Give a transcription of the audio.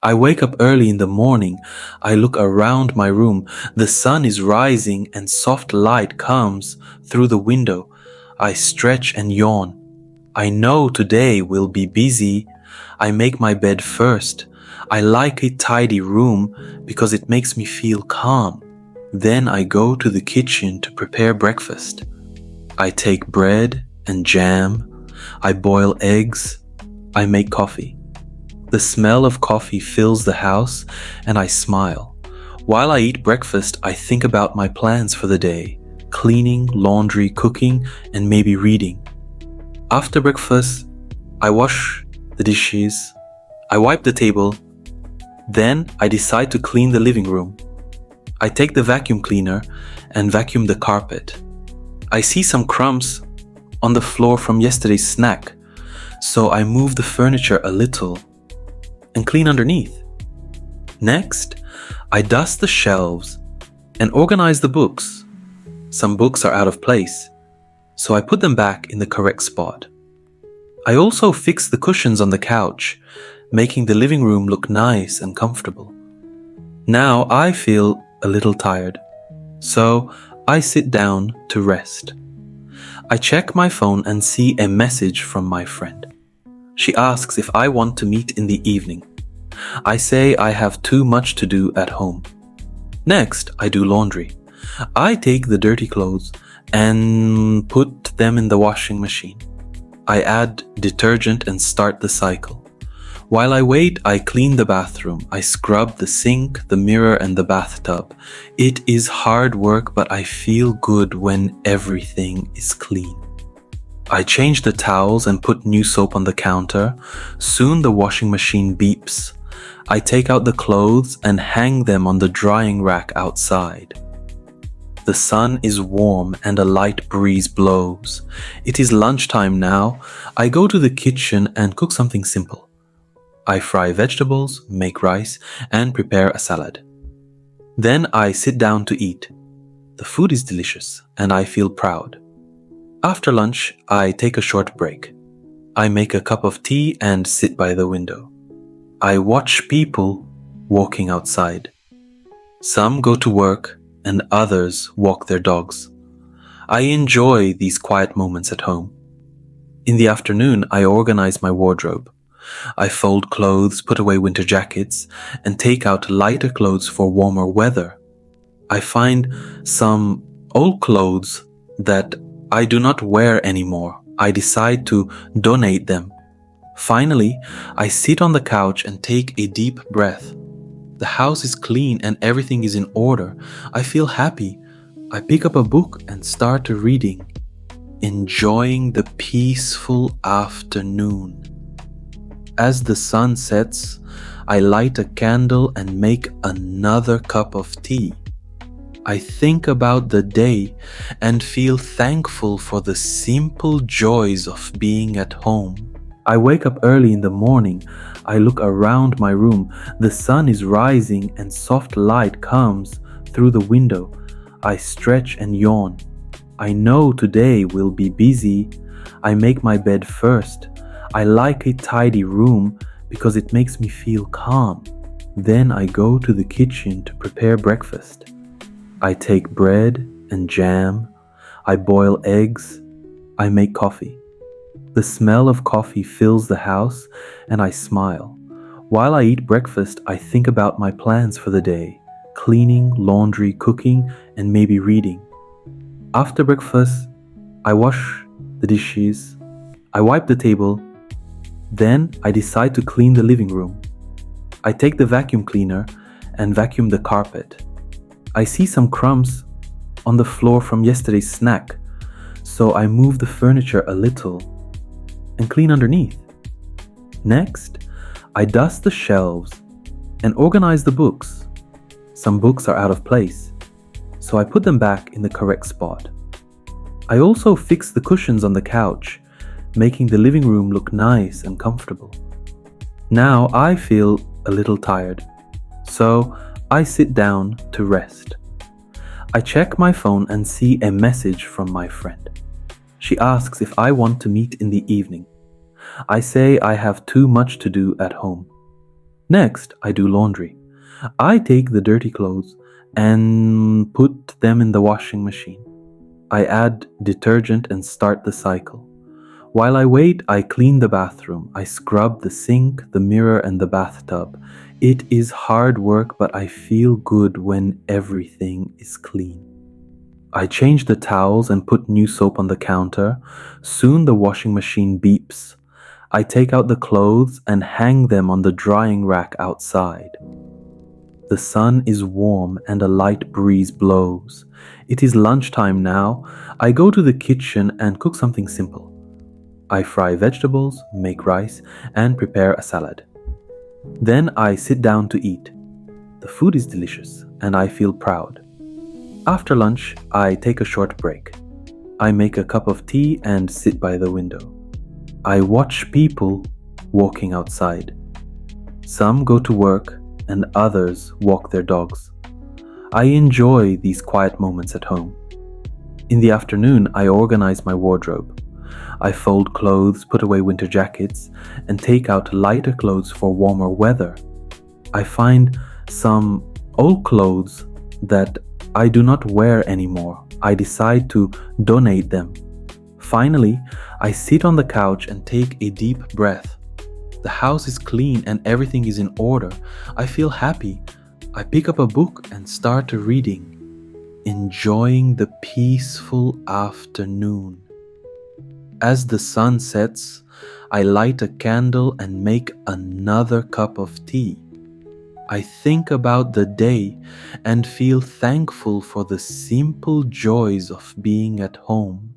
I wake up early in the morning. I look around my room. The sun is rising and soft light comes through the window. I stretch and yawn. I know today will be busy. I make my bed first. I like a tidy room because it makes me feel calm. Then I go to the kitchen to prepare breakfast. I take bread and jam. I boil eggs. I make coffee. The smell of coffee fills the house and I smile. While I eat breakfast, I think about my plans for the day: cleaning, laundry, cooking, and maybe reading. After breakfast, I wash the dishes. I wipe the table. Then I decide to clean the living room. I take the vacuum cleaner and vacuum the carpet. I see some crumbs on the floor from yesterday's snack, so I move the furniture a little and clean underneath. Next, I dust the shelves and organize the books. Some books are out of place, so I put them back in the correct spot. I also fix the cushions on the couch, making the living room look nice and comfortable. Now I feel a little tired, so I sit down to rest. I check my phone and see a message from my friend. She asks if I want to meet in the evening. I say I have too much to do at home. Next, I do laundry. I take the dirty clothes and put them in the washing machine. I add detergent and start the cycle. While I wait, I clean the bathroom. I scrub the sink, the mirror, and the bathtub. It is hard work, but I feel good when everything is clean. I change the towels and put new soap on the counter. Soon the washing machine beeps. I take out the clothes and hang them on the drying rack outside. The sun is warm and a light breeze blows. It is lunchtime now. I go to the kitchen and cook something simple. I fry vegetables, make rice, and prepare a salad. Then I sit down to eat. The food is delicious and I feel proud. After lunch, I take a short break. I make a cup of tea and sit by the window. I watch people walking outside. Some go to work and others walk their dogs. I enjoy these quiet moments at home. In the afternoon, I organize my wardrobe. I fold clothes, put away winter jackets, and take out lighter clothes for warmer weather. I find some old clothes that I do not wear anymore. I decide to donate them. Finally, I sit on the couch and take a deep breath. The house is clean and everything is in order. I feel happy. I pick up a book and start reading, enjoying the peaceful afternoon. As the sun sets, I light a candle and make another cup of tea. I think about the day and feel thankful for the simple joys of being at home. I wake up early in the morning. I look around my room. The sun is rising and soft light comes through the window. I stretch and yawn. I know today will be busy. I make my bed first. I like a tidy room because it makes me feel calm. Then I go to the kitchen to prepare breakfast. I take bread and jam. I boil eggs. I make coffee. The smell of coffee fills the house and I smile. While I eat breakfast, I think about my plans for the day: cleaning, laundry, cooking, and maybe reading. After breakfast, I wash the dishes. I wipe the table. Then I decide to clean the living room. I take the vacuum cleaner and vacuum the carpet. I see some crumbs on the floor from yesterday's snack, so I move the furniture a little and clean underneath. Next, I dust the shelves and organize the books. Some books are out of place, so I put them back in the correct spot. I also fix the cushions on the couch, making the living room look nice and comfortable. Now I feel a little tired, so I sit down to rest. I check my phone and see a message from my friend. She asks if I want to meet in the evening. I say I have too much to do at home. Next, I do laundry. I take the dirty clothes and put them in the washing machine. I add detergent and start the cycle. While I wait, I clean the bathroom. I scrub the sink, the mirror, and the bathtub. It is hard work, but I feel good when everything is clean. I change the towels and put new soap on the counter. Soon the washing machine beeps. I take out the clothes and hang them on the drying rack outside. The sun is warm and a light breeze blows. It is lunchtime now. I go to the kitchen and cook something simple. I fry vegetables, make rice, and prepare a salad. Then I sit down to eat. The food is delicious, and I feel proud. After lunch, I take a short break. I make a cup of tea and sit by the window. I watch people walking outside. Some go to work, and others walk their dogs. I enjoy these quiet moments at home. In the afternoon, I organize my wardrobe. I fold clothes, put away winter jackets, and take out lighter clothes for warmer weather. I find some old clothes that I do not wear anymore. I decide to donate them. Finally, I sit on the couch and take a deep breath. The house is clean and everything is in order. I feel happy. I pick up a book and start reading, enjoying the peaceful afternoon. As the sun sets, I light a candle and make another cup of tea. I think about the day and feel thankful for the simple joys of being at home.